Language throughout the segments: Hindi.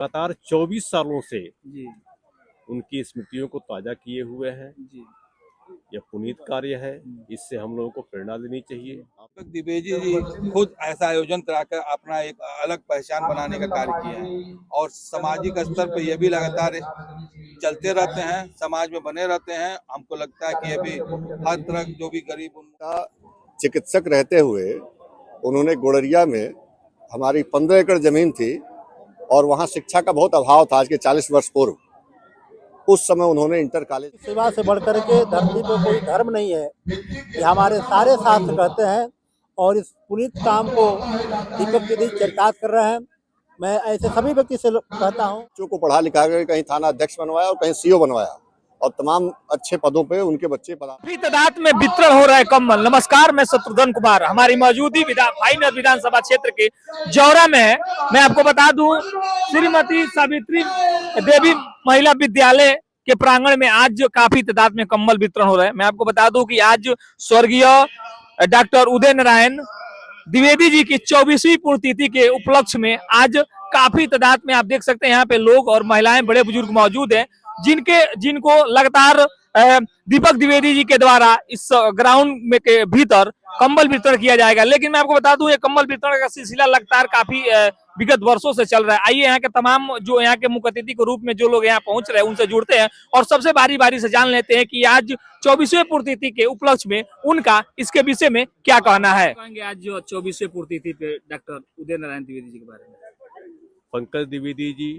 लगातार 24 सालों से जी उनकी स्मृतियों को ताजा किए हुए हैं। जी। यह पुनीत कार्य है, इससे हम लोगों को प्रेरणा लेनी चाहिए। दीपक द्विवेदी जी खुद ऐसा आयोजन कराकर अपना एक अलग पहचान बनाने का कार्य किए हैं और सामाजिक स्तर पर यह भी लगातार चलते रहते हैं, समाज में बने रहते हैं। हमको लगता है कि ये भी हर तरह जो भी गरीब उनका चिकित्सक रहते हुए उन्होंने गोड़रिया में हमारी 15 एकड़ जमीन थी और वहाँ शिक्षा का बहुत अभाव था। आज के 40 वर्ष पूर्व उस समय उन्होंने इंटर कॉलेज सेवा से बढ़कर के धरती पर कोई धर्म नहीं है, ये हमारे सारे शास्त्र कहते हैं। और इस पुनीत काम को दीपक दीदी चरितार्थ कर रहे हैं। मैं ऐसे सभी व्यक्ति से कहता हूँ, बच्चों को पढ़ा लिखा कर कहीं थाना अध्यक्ष बनवाया और कहीं सीओ बनवाया और तमाम अच्छे पदों पे उनके बच्चे काफी तादाद में वितरण हो रहा है कम्बल। नमस्कार, मैं शत्रुघ्न कुमार। हमारी मौजूदगी भाईनगर विधानसभा क्षेत्र के जौरा में है। मैं आपको बता दूं, श्रीमती सावित्री देवी महिला विद्यालय के प्रांगण में आज काफी तादाद में कम्बल वितरण हो रहा है। मैं आपको बता दूं कि आज स्वर्गीय डॉक्टर उदय नारायण द्विवेदी जी की 24वीं पुण्यतिथि के उपलक्ष्य में आज काफी तादाद में आप देख सकते हैं यहाँ पे लोग और महिलाएं, बड़े बुजुर्ग मौजूद हैं, जिनको लगातार दीपक द्विवेदी जी के द्वारा इस ग्राउंड में के भीतर कंबल वितरण किया जाएगा। लेकिन मैं आपको बता दूं, ये कंबल वितरण का सिलसिला लगातार काफी विगत वर्षों से चल रहा है। आइए यहाँ के तमाम जो यहाँ के मुख्य अतिथि के रूप में जो लोग यहाँ पहुंच रहे हैं उनसे जुड़ते हैं और सबसे बारी बारी से जान लेते हैं कि आज 24वीं पुण्यतिथि के उपलक्ष्य में उनका इसके विषय में क्या कहना है। कहेंगे आज जो 24वीं पुण्यतिथि पे डॉक्टर उदय नारायण द्विवेदी जी के बारे में। पंकज द्विवेदी जी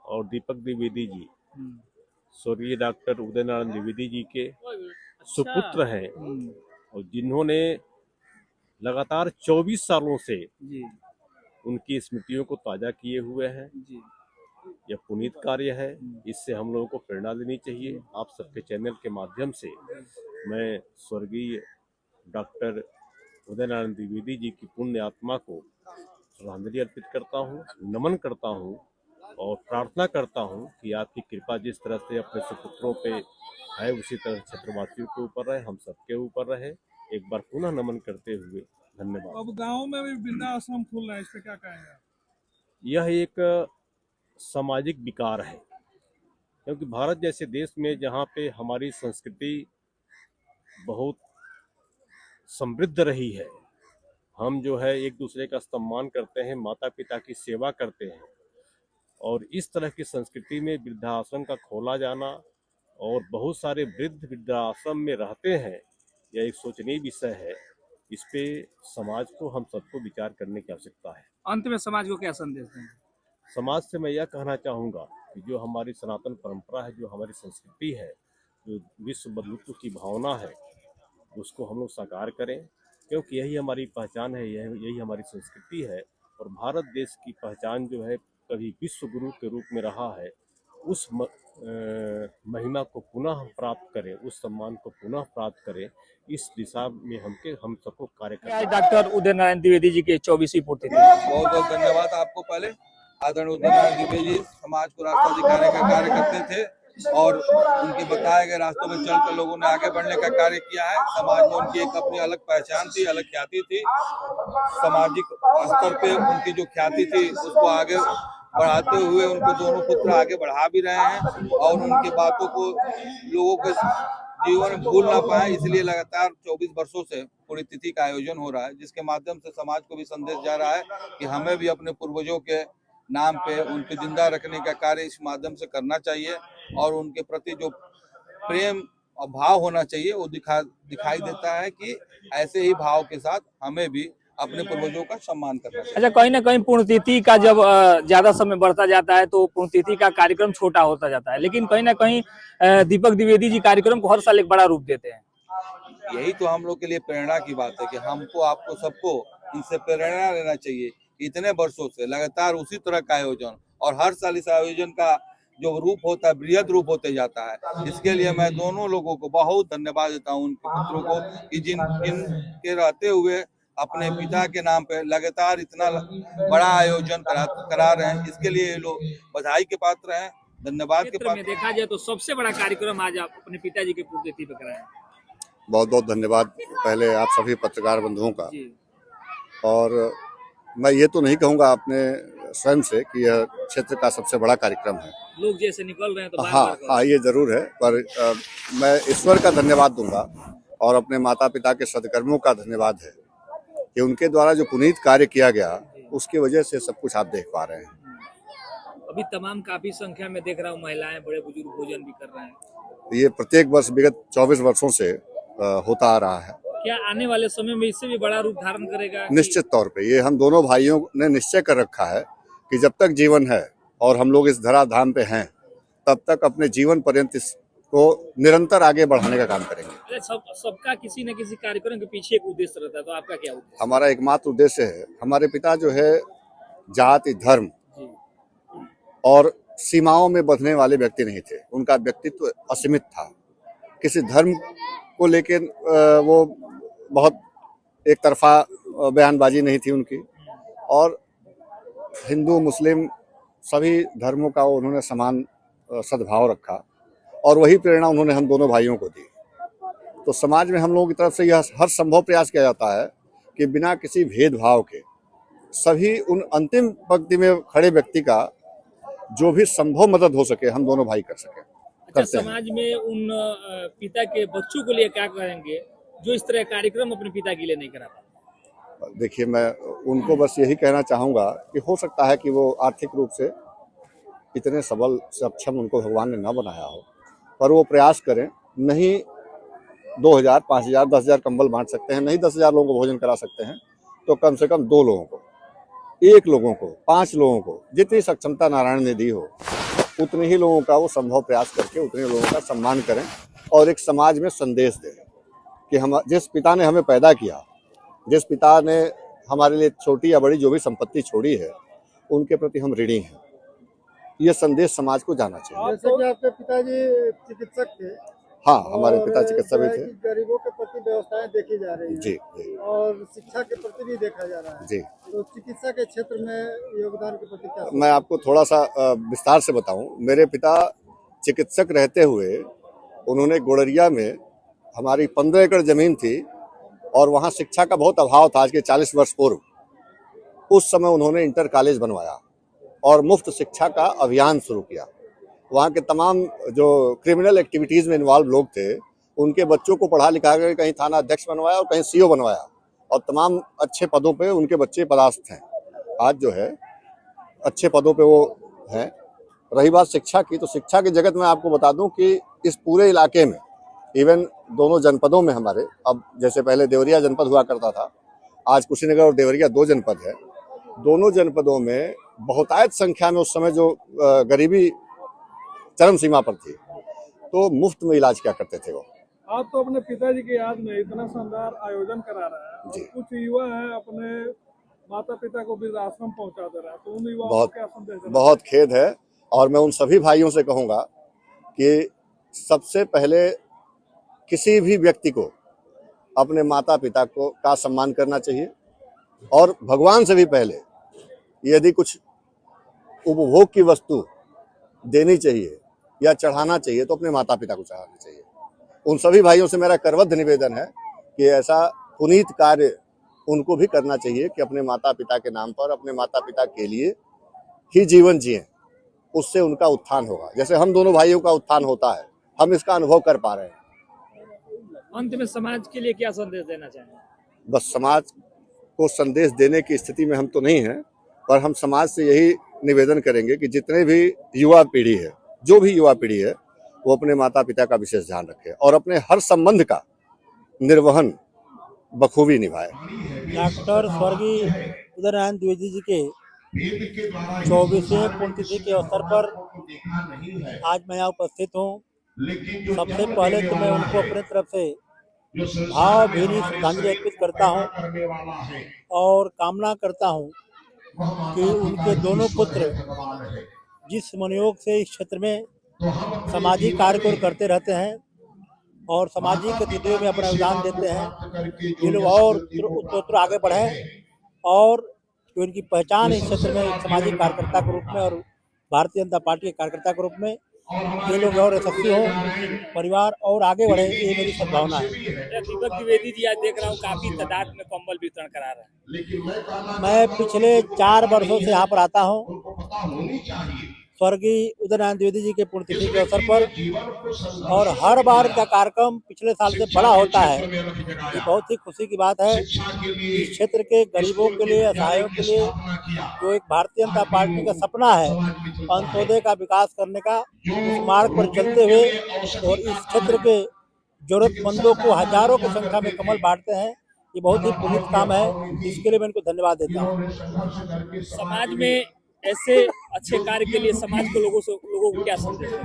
और दीपक द्विवेदी जी स्वर्गीय डॉक्टर उदय नारायण द्विवेदी जी के सुपुत्र हैं और जिन्होंने लगातार 24 सालों से उनकी स्मृतियों को ताजा किए हुए हैं। यह पुनीत कार्य है, इससे हम लोगों को प्रेरणा लेनी चाहिए। आप सबके चैनल के माध्यम से मैं स्वर्गीय डॉक्टर उदय नारायण द्विवेदी जी की पुण्य आत्मा को श्रद्धांजलि अर्पित करता हूँ, नमन करता हूँ और प्रार्थना करता हूँ कि आपकी कृपा जिस तरह से अपने सुपुत्रों पे है उसी तरह क्षेत्रवासियों के ऊपर रहे, हम सबके ऊपर रहे। एक बार पुनः नमन करते हुए धन्यवाद। अब गांव में भी वृद्धाश्रम खुल रहा है, इस पे क्या कहेंगे? यह एक सामाजिक विकार है, क्योंकि भारत जैसे देश में जहाँ पे हमारी संस्कृति बहुत समृद्ध रही है, हम जो है एक दूसरे का सम्मान करते हैं, माता पिता की सेवा करते हैं, और इस तरह की संस्कृति में वृद्धाश्रम का खोला जाना और बहुत सारे वृद्ध वृद्धाश्रम में रहते हैं, यह एक सोचनीय विषय है। इस पे समाज को, हम सबको विचार करने की आवश्यकता है। अंत में समाज को क्या संदेश देंगे? समाज से मैं यह कहना चाहूँगा कि जो हमारी सनातन परंपरा है, जो हमारी संस्कृति है, जो विश्व बंधुत्व की भावना है, उसको हम लोग साकार करें, क्योंकि यही हमारी पहचान है, यही हमारी संस्कृति है। और भारत देश की पहचान जो है कभी विश्व गुरु के रूप में रहा है, उस महिमा को पुनः प्राप्त करें, उस सम्मान को पुनः प्राप्त करें, इस दिशा में हम सबको कार्य करें। डॉक्टर उदय नारायण द्विवेदी जी के 24वीं पुण्यतिथि बहुत बहुत धन्यवाद आपको। पहले आदरणीय उदय नारायण द्विवेदी जी समाज को रास्ता दिखाने का कार्य करते थे और उनके बताए गए रास्तों में चलकर लोगों ने आगे बढ़ने का कार्य किया है। समाज में उनकी एक अपनी अलग पहचान थी, अलग ख्याति थी। सामाजिक स्तर पे उनकी जो ख्याति थी उसको आगे बढ़ाते हुए उनको दोनों पुत्र आगे बढ़ा भी रहे हैं और उनकी बातों को लोगों के जीवन में भूल ना पाए, इसलिए लगातार 24 वर्षों से पुण्यतिथि का आयोजन हो रहा है, जिसके माध्यम से समाज को भी संदेश जा रहा है कि हमें भी अपने पूर्वजों के नाम पे उनको जिंदा रखने का कार्य इस माध्यम से करना चाहिए और उनके प्रति जो प्रेम और भाव होना चाहिए वो दिखाई देता है कि ऐसे ही भाव के साथ हमें भी अपने पूर्वजों का सम्मान करना चाहिए। अच्छा, कहीं ना कहीं पुण्यतिथि का जब ज्यादा समय बढ़ता जाता है तो पुण्यतिथि का कार्यक्रम छोटा होता जाता है, लेकिन कहीं ना कहीं दीपक द्विवेदी जी कार्यक्रम को हर साल एक बड़ा रूप देते हैं। यही तो हम लोग के लिए प्रेरणा की बात है कि हमको, आपको, सबको इनसे प्रेरणा लेना चाहिए। इतने वर्षों से लगातार उसी तरह का आयोजन और हर साल इस आयोजन का जो रूप होता है बृहद रूप होते जाता है। इसके लिए मैं दोनों लोगों को बहुत धन्यवाद देता हूँ, उनके पुत्रों को, कि जिनके रहते हुए अपने पिता के नाम पे लगातार इतना बड़ा आयोजन करा रहे हैं। इसके लिए लोग बधाई के पात्र हैं, धन्यवाद के पात्र। देखा जाए तो सबसे बड़ा कार्यक्रम आज आप अपने पिताजी के पुण्यतिथि पे कराए। बहुत बहुत धन्यवाद पहले आप सभी पत्रकार बंधुओं का। और मैं ये तो नहीं कहूँगा आपने स्वयं से कि यह क्षेत्र का सबसे बड़ा कार्यक्रम है। लोग जैसे निकल रहे हैं तो हाँ बार-बार हाँ, ये जरूर है, पर मैं ईश्वर का धन्यवाद दूंगा और अपने माता पिता के सदकर्मों का धन्यवाद है कि उनके द्वारा जो पुनीत कार्य किया गया उसकी वजह से सब कुछ आप देख पा रहे हैं। अभी तमाम काफी संख्या में देख रहा हूँ महिलाएं बड़े बुजुर्ग भोजन भी कर रहे हैं। ये प्रत्येक वर्ष विगत 24 वर्षों से होता आ रहा है। क्या आने वाले समय में इससे भी बड़ा रूप धारण करेगा? निश्चित तौर पे ये हम दोनों भाइयों ने निश्चय कर रखा है कि जब तक जीवन है और हम लोग इस धराधाम पे हैं तब तक अपने जीवन पर्यंत इसको निरंतर आगे बढ़ाने का काम करेंगे। सबका किसी न किसी कार्यक्रम के पीछे एक उद्देश्य रहता है, तो आपका क्या उद्देश्य? हमारा एकमात्र उद्देश्य है, हमारे पिता जो है जाति धर्म और सीमाओं में बंधने वाले व्यक्ति नहीं थे। उनका व्यक्तित्व असीमित था। किसी धर्म को लेकर वो बहुत एक तरफा बयानबाजी नहीं थी उनकी, और हिंदू मुस्लिम सभी धर्मों का उन्होंने समान सद्भाव रखा और वही प्रेरणा उन्होंने हम दोनों भाइयों को दी। तो समाज में हम लोगों की तरफ से यह हर संभव प्रयास किया जाता है कि बिना किसी भेदभाव के सभी उन अंतिम पंक्ति में खड़े व्यक्ति का जो भी संभव मदद हो सके हम दोनों भाई कर सके। अच्छा, समाज में उन पिता के बच्चों के लिए क्या करेंगे जो इस तरह कार्यक्रम अपने पिता के लिए नहीं करा पाते? देखिए, मैं उनको बस यही कहना चाहूँगा कि हो सकता है कि वो आर्थिक रूप से इतने सबल सक्षम उनको भगवान ने न बनाया हो, पर वो प्रयास करें। नहीं 2000, 5000, 10,000 कंबल बांट सकते हैं, नहीं 10,000 लोगों को भोजन करा सकते हैं, तो कम से कम 2 लोगों को, 1 लोगों को, 5 लोगों को, जितनी सक्षमता नारायण ने दी हो उतने ही लोगों का वो संभव प्रयास करके उतने लोगों का सम्मान करें और एक समाज में संदेश दें कि हम जिस पिता ने हमें पैदा किया, जिस पिता ने हमारे लिए छोटी या बड़ी जो भी संपत्ति छोड़ी है, उनके प्रति हम ऋणी हैं। ये संदेश समाज को जाना चाहिए। जैसे कि आपके पिताजी चिकित्सक थे। हाँ, हमारे पिता चिकित्सक भी थे। गरीबों के प्रति व्यवस्थाएं देखी जा रही हैं। जी जी। और शिक्षा के प्रति भी देखा जा रहा है जी। तो चिकित्सा के क्षेत्र में योगदान के प्रति क्या? मैं आपको थोड़ा सा विस्तार से बताऊं। मेरे पिता चिकित्सक रहते हुए उन्होंने गोड़रिया में, हमारी 15 एकड़ जमीन थी और वहाँ शिक्षा का बहुत अभाव था। आज के 40 वर्ष पूर्व उस समय उन्होंने इंटर कॉलेज बनवाया और मुफ्त शिक्षा का अभियान शुरू किया। वहाँ के तमाम जो क्रिमिनल एक्टिविटीज़ में इन्वॉल्व लोग थे उनके बच्चों को पढ़ा लिखा कर कहीं थाना अध्यक्ष बनवाया और कहीं सीओ बनवाया और तमाम अच्छे पदों पे उनके बच्चे पदस्थ हैं। आज जो है अच्छे पदों पे वो हैं। रही बात शिक्षा की, तो शिक्षा के जगत में आपको बता दूं कि इस पूरे इलाके में, इवन दोनों जनपदों में हमारे, अब जैसे पहले देवरिया जनपद हुआ करता था, आज कुशीनगर और देवरिया 2 जनपद है। दोनों जनपदों में बहुतायत संख्या में उस समय जो गरीबी चरम सीमा पर थी, तो मुफ्त में इलाज क्या करते थे वो। आप तो अपने पिताजी की याद में इतना शानदार आयोजन करा रहा है और कुछ युवा है अपने माता पिता को वृद्धाश्रम पहुंचा दे रहा है, तो उन युवाओं को क्या संदेश देना? बहुत खेद है और मैं उन सभी भाइयों से कहूँगा कि सबसे पहले किसी भी व्यक्ति को अपने माता पिता को का सम्मान करना चाहिए और भगवान से भी पहले यदि कुछ उपभोग की वस्तु देनी चाहिए या चढ़ाना चाहिए तो अपने माता पिता को चढ़ाना चाहिए। उन सभी भाइयों से मेरा करबद्ध निवेदन है कि ऐसा पुनीत कार्य उनको भी करना चाहिए कि अपने माता पिता के नाम पर, अपने माता पिता के लिए ही जीवन जिए। उससे उनका उत्थान होगा, जैसे हम दोनों भाइयों का उत्थान होता है, हम इसका अनुभव कर पा रहे हैं। अंत में समाज के लिए क्या संदेश देना चाहेंगे? बस समाज को संदेश देने की स्थिति में हम तो नहीं हैं, पर हम समाज से यही निवेदन करेंगे कि जितने भी युवा पीढ़ी है, जो भी युवा पीढ़ी है, वो अपने माता पिता का विशेष ध्यान रखे और अपने हर संबंध का निर्वहन बखूबी निभाए। डॉक्टर स्वर्गीय उदयनारायण द्विवेदी जी के 24वें पुण्यतिथि के अवसर पर आज मैं यहाँ उपस्थित हूँ। सबसे पहले तो मैं उनको अपने तरफ से भावभीनी श्रद्धांजलि अर्पित करता हूँ और कामना करता हूँ कि उनके दोनों पुत्र जिस मनोयोग से इस क्षेत्र में सामाजिक कार्य करते रहते हैं और सामाजिक गतिविधियों में अपना योगदान देते हैं, ये लोग और उत्तरोत्तर आगे बढ़ें और जो इनकी पहचान इस क्षेत्र में एक सामाजिक कार्यकर्ता के रूप में और भारतीय जनता पार्टी के कार्यकर्ता के रूप में ये लोग और यशस्वी हो, परिवार और आगे बढ़े, ये मेरी सद्भावना है। दीपक द्विवेदी जी आज देख रहा हूँ काफी तादाद में कंबल वितरण करा रहे हैं। मैं पिछले 4 वर्षों से यहाँ पर आता हूँ, स्वर्गीय उदय नारायण द्विवेदी जी के पुण्यतिथि के अवसर पर, और हर बार का कार्यक्रम पिछले साल से बड़ा होता है। ये बहुत ही खुशी की बात है। इस क्षेत्र के गरीबों के लिए, असहायों के लिए, जो एक भारतीय जनता पार्टी का सपना है अंत्योदय का विकास करने का, उस मार्ग पर चलते हुए और इस क्षेत्र के जरूरतमंदों को हजारों की संख्या में कमल बांटते हैं, ये बहुत ही पुनीत काम है। इसके लिए मैं इनको धन्यवाद देता हूँ। समाज में ऐसे अच्छे कार्य के लिए समाज के लोगों को क्या संदेश है?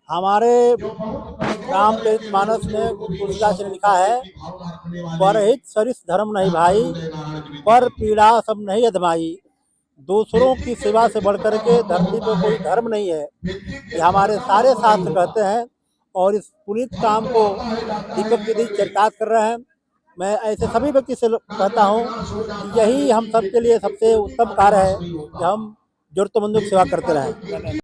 हमारे रामचरितमानस में तुलसीदास ने लिखा है, परहित सरिस धर्म नहीं भाई, पर पीड़ा सब नहीं अधमाई। दूसरों की सेवा से बढ़कर के धरती पर कोई धर्म नहीं है, ये हमारे सारे शास्त्र कहते हैं, और इस पुनीत काम को दीपक द्विवेदी चरितार्थ कर रहे हैं। मैं ऐसे सभी व्यक्ति से कहता हूँ कि यही हम सबके लिए सबसे उत्तम कार्य है कि हम जरूरतमंदों की सेवा करते रहें।